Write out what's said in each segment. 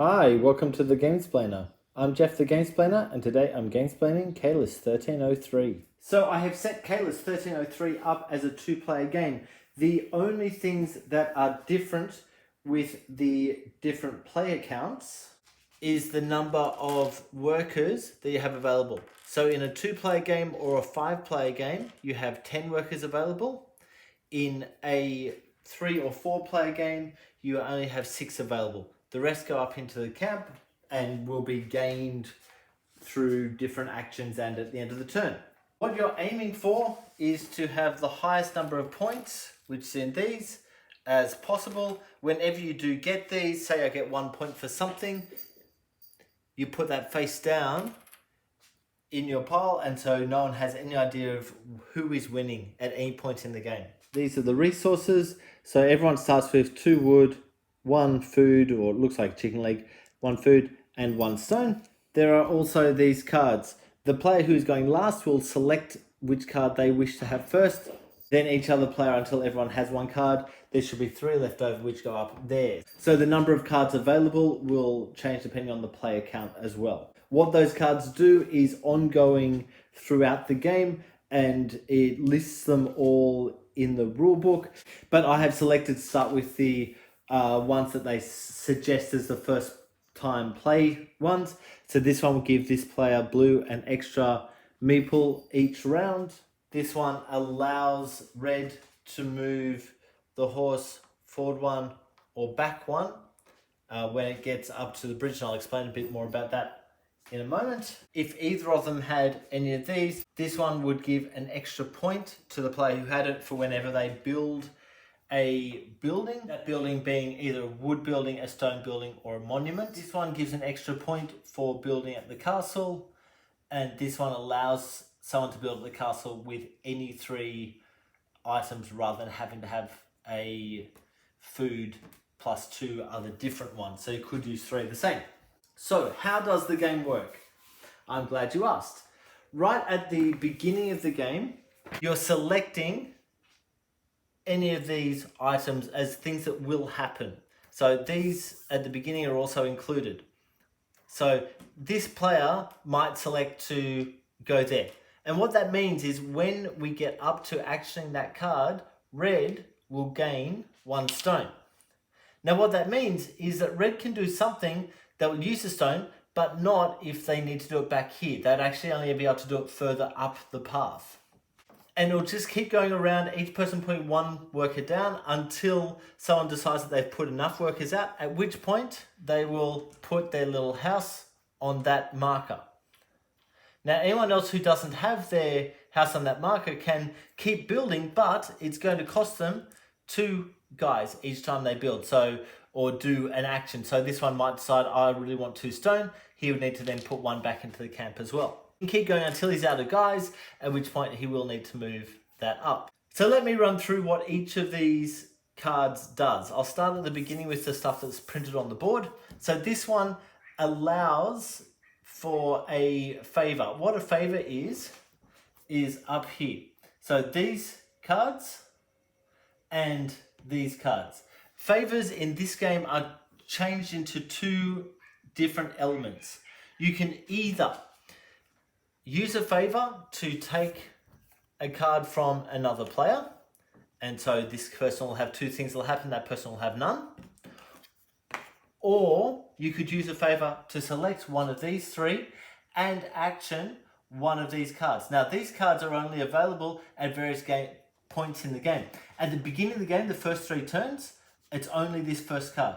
Hi, welcome to the Gamesplainer. I'm Jeff the Gamesplainer, and today I'm gamesplaining Caylus 1303. So I have set Caylus 1303 up as a two-player game. The only things that are different with the different player counts is the number of workers that you have available. So in a two-player game or a five-player game, you have 10 workers available. In a 3 or 4 player game, you only have 6 available. The rest go up into the camp and will be gained through different actions and at the end of the turn. What you're aiming for is to have the highest number of points, which is in these, as possible. Whenever you do get these, say I get 1 point for something, you put that face down in your pile, and so no one has any idea of who is winning at any point in the game. These are the resources. So everyone starts with 2 wood, 1 food, or it looks like chicken leg, 1 food, and 1 stone. There are also these cards. The player who is going last will select which card they wish to have first. Then each other player until everyone has 1 card. There should be 3 left over which go up there. So the number of cards available will change depending on the player count as well. What those cards do is ongoing throughout the game, and it lists them all in the rule book, but I have selected to start with the ones that they suggest as the first time play ones. So this one will give this player blue an extra meeple each round. This one allows red to move the horse forward 1 or back 1 when it gets up to the bridge, and I'll explain a bit more about that in a moment. If either of them had any of these, this one would give an extra point to the player who had it for whenever they build a building, that building being either a wood building, a stone building, or a monument. This one gives an extra point for building at the castle, and this one allows someone to build at the castle with any 3 items rather than having to have a food plus 2 other different ones. So you could use 3 of the same. So how does the game work? I'm glad you asked. Right at the beginning of the game, you're selecting any of these items as things that will happen. So these at the beginning are also included. So this player might select to go there. And what that means is when we get up to actioning that card, red will gain 1 stone. Now what that means is that red can do something that will use the stone, but not if they need to do it back here. They'd actually only be able to do it further up the path. And it'll just keep going around, each person putting 1 worker down until someone decides that they've put enough workers out, at which point they will put their little house on that marker. Now anyone else who doesn't have their house on that marker can keep building, but it's going to cost them 2 guys each time they build, or do an action. So this one might decide, I really want 2 stone. He would need to then put 1 back into the camp as well. And keep going until he's out of guys, at which point he will need to move that up. So let me run through what each of these cards does. I'll start at the beginning with the stuff that's printed on the board. So this one allows for a favor. What a favor is up here. So these cards and these cards. Favors in this game are changed into 2 different elements. You can either use a favor to take a card from another player, and so this person will have 2 things that will happen, that person will have none. Or you could use a favor to select one of these 3 and action one of these cards. Now these cards are only available at various points in the game. At the beginning of the game, the first 3 turns, it's only this first card.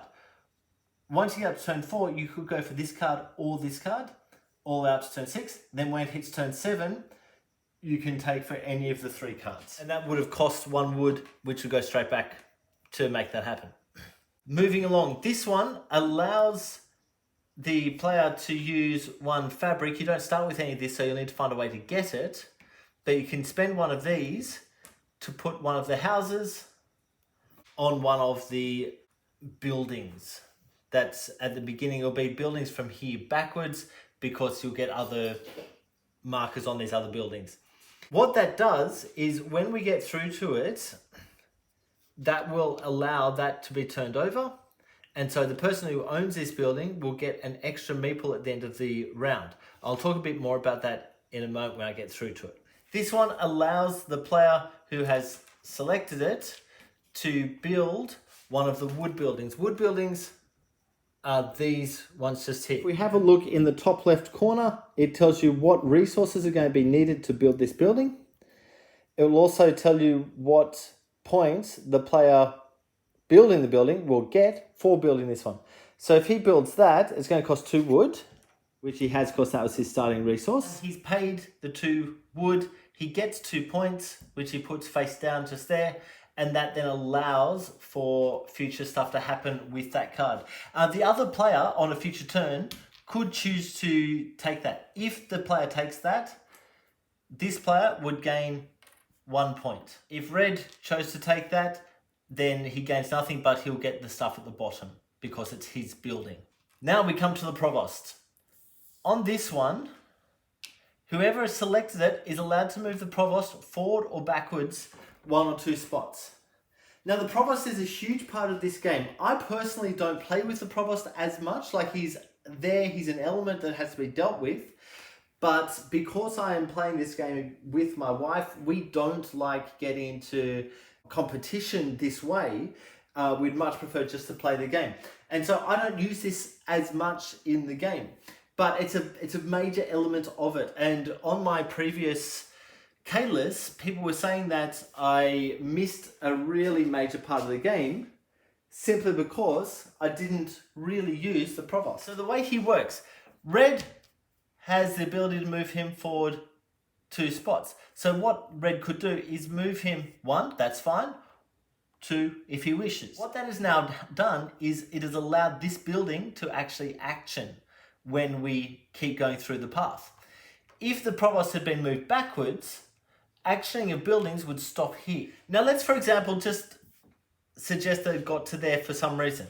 Once you get up to turn 4, you could go for this card or this card, all out to turn 6. Then when it hits turn 7, you can take for any of the 3 cards. And that would have cost 1 wood, which would go straight back to make that happen. Moving along, this one allows the player to use 1 fabric. You don't start with any of this, so you'll need to find a way to get it. But you can spend 1 of these to put 1 of the houses on 1 of the buildings. That's at the beginning. It'll be buildings from here backwards, because you'll get other markers on these other buildings. What that does is when we get through to it, that will allow that to be turned over, And so the person who owns this building will get an extra meeple at the end of the round. I'll talk a bit more about that in a moment when I get through to it. This one allows the player who has selected it to build one of the wood buildings. Wood buildings are these ones just here. If we have a look in the top left corner, it tells you what resources are going to be needed to build this building. It will also tell you what points the player building the building will get for building this one. So if he builds that, it's going to cost 2 wood, which he has because that was his starting resource. He's paid the 2 wood. He gets 2 points, which he puts face down just there. And that then allows for future stuff to happen with that card. The other player on a future turn could choose to take that. If the player takes that, this player would gain 1 point. If red chose to take that, then he gains nothing, but he'll get the stuff at the bottom because it's his building. Now we come to the provost. On this one, whoever has selected it is allowed to move the provost forward or backwards 1 or 2 spots. Now the provost is a huge part of this game. I personally don't play with the provost as much. Like he's there, he's an element that has to be dealt with. But because I am playing this game with my wife, we don't like getting into competition this way. We'd much prefer just to play the game. And so I don't use this as much in the game. But it's a major element of it. And on my previous Caylus, people were saying that I missed a really major part of the game simply because I didn't really use the provost. So the way he works, red has the ability to move him forward 2 spots. So what red could do is move him 1, that's fine, 2 if he wishes. What that has now done is it has allowed this building to actually action when we keep going through the path. If the provost had been moved backwards, actioning of buildings would stop here. Now let's, for example, just suggest that it got to there for some reason.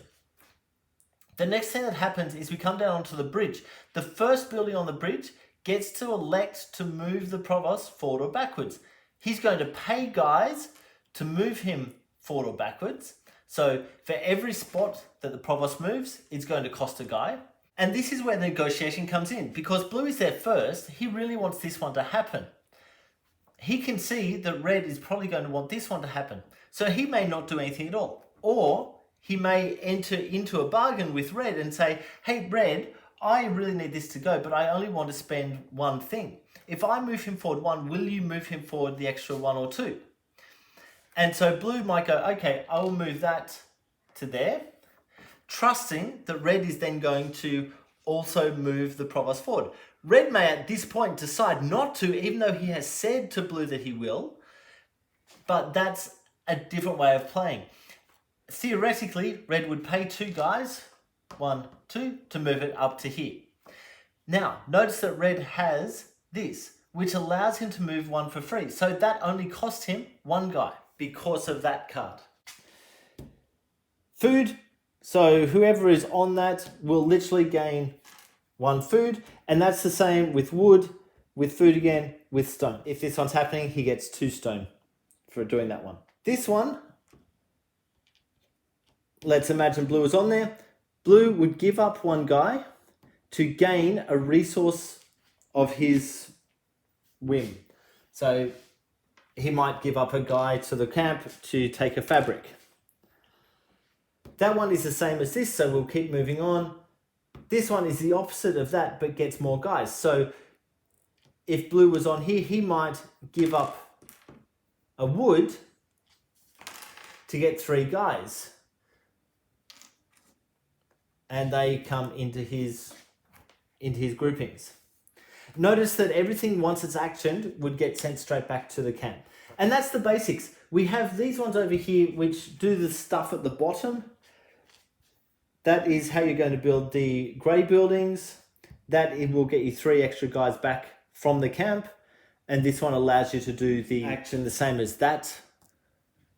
The next thing that happens is we come down onto the bridge. The first building on the bridge gets to elect to move the provost forward or backwards. He's going to pay guys to move him forward or backwards. So for every spot that the provost moves, it's going to cost a guy. And this is where the negotiation comes in. Because blue is there first, he really wants this one to happen. He can see that red is probably going to want this one to happen. So he may not do anything at all. Or he may enter into a bargain with red and say, hey, red, I really need this to go, but I only want to spend 1 thing. If I move him forward 1, will you move him forward the extra 1 or 2? And so blue might go, okay, I will move that to there, trusting that red is then going to also move the provost forward. Red may at this point decide not to, even though he has said to blue that he will, but that's a different way of playing. Theoretically, red would pay 2 guys, 1, 2, to move it up to here. Now, notice that red has this, which allows him to move 1 for free. So that only cost him 1 guy because of that card. Food. So whoever is on that will literally gain 1 food. And that's the same with wood, with food again, with stone. If this one's happening, he gets 2 stone for doing that one. This one, let's imagine blue is on there. Blue would give up 1 guy to gain a resource of his whim. So he might give up a guy to the camp to take a fabric. That one is the same as this, so we'll keep moving on. This one is the opposite of that, but gets more guys. So if blue was on here, he might give up a wood to get 3 guys. And they come into his groupings. Notice that everything, once it's actioned, would get sent straight back to the camp. And that's the basics. We have these ones over here which do the stuff at the bottom. That is how you're going to build the grey buildings. That it will get you 3 extra guys back from the camp. And this one allows you to do the action the same as that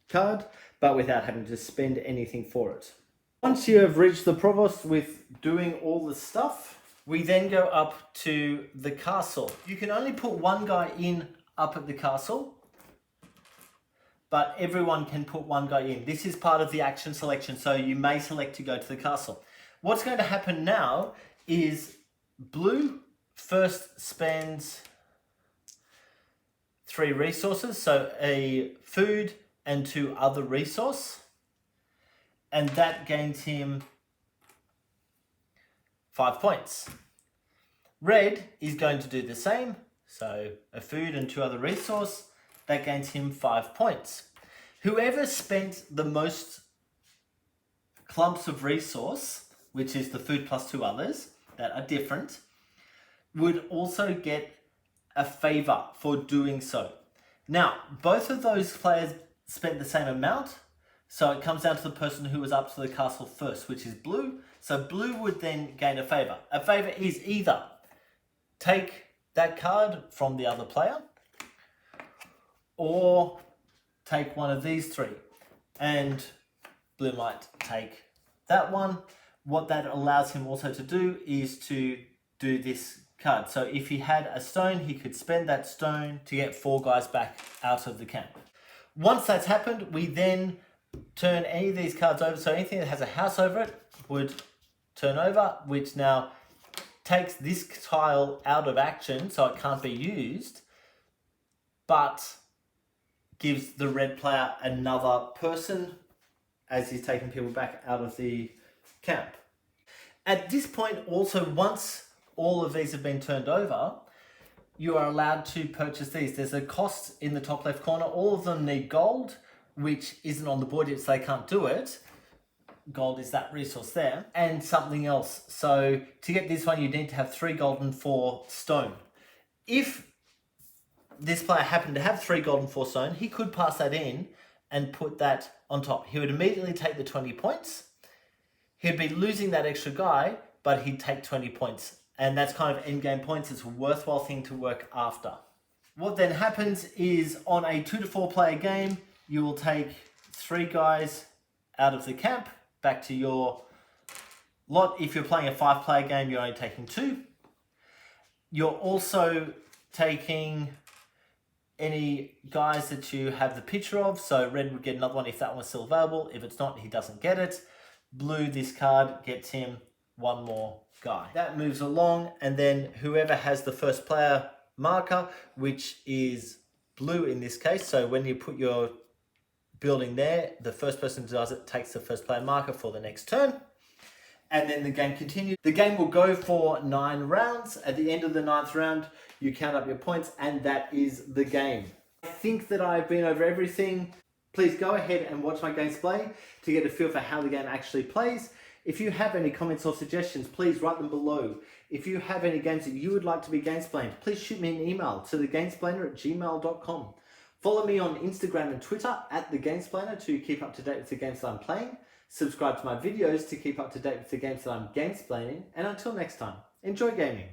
card, but without having to spend anything for it. Once you have reached the provost with doing all the stuff, we then go up to the castle. You can only put 1 guy in up at the castle, but everyone can put one guy in. This is part of the action selection, so you may select to go to the castle. What's going to happen now is blue first spends 3 resources, so a food and 2 other resource, and that gains him 5 points. Red is going to do the same, so a food and 2 other resource, that gains him 5 points. Whoever spent the most clumps of resource, which is the food plus 2 others that are different, would also get a favor for doing so. Now, both of those players spent the same amount, so it comes down to the person who was up to the castle first, which is blue. So blue would then gain a favor. A favor is either take that card from the other player, or take one of these 3. And blue might take that one. What that allows him also to do is to do this card. So if he had a stone, he could spend that stone to get 4 guys back out of the camp. Once that's happened, we then turn any of these cards over. So anything that has a house over it would turn over, which now takes this tile out of action, so it can't be used, but gives the red player another person as he's taking people back out of the camp. At this point, also, once all of these have been turned over, you are allowed to purchase these. There's a cost in the top left corner. All of them need gold, which isn't on the board yet, so they can't do it. Gold is that resource there, and something else. So to get this one, you need to have 3 gold and 4 stone. If this player happened to have 3 gold and 4 stone, he could pass that in and put that on top. He would immediately take the 20 points. He'd be losing that extra guy, but he'd take 20 points. And that's kind of end game points. It's a worthwhile thing to work after. What then happens is on a 2 to 4 player game, you will take 3 guys out of the camp back to your lot. If you're playing a 5 player game, you're only taking 2. You're also taking any guys that you have the picture of. So red would get another one if that one's still available. If it's not, he doesn't get it. Blue, this card gets him 1 more guy. That moves along, and then whoever has the first player marker, which is blue in this case, so when you put your building there, the first person who does it takes the first player marker for the next turn, and then the game continues. The game will go for 9 rounds. At the end of the 9th round, you count up your points, and that is the game. I think that I've been over everything. Please go ahead and watch my gameplay to get a feel for how the game actually plays. If you have any comments or suggestions, please write them below. If you have any games that you would like to be gamesplained, please shoot me an email to thegamesplainer@gmail.com. Follow me on Instagram and Twitter @thegamesplainer to keep up to date with the games that I'm playing. Subscribe to my videos to keep up to date with the games that I'm gamesplaining. And until next time, enjoy gaming.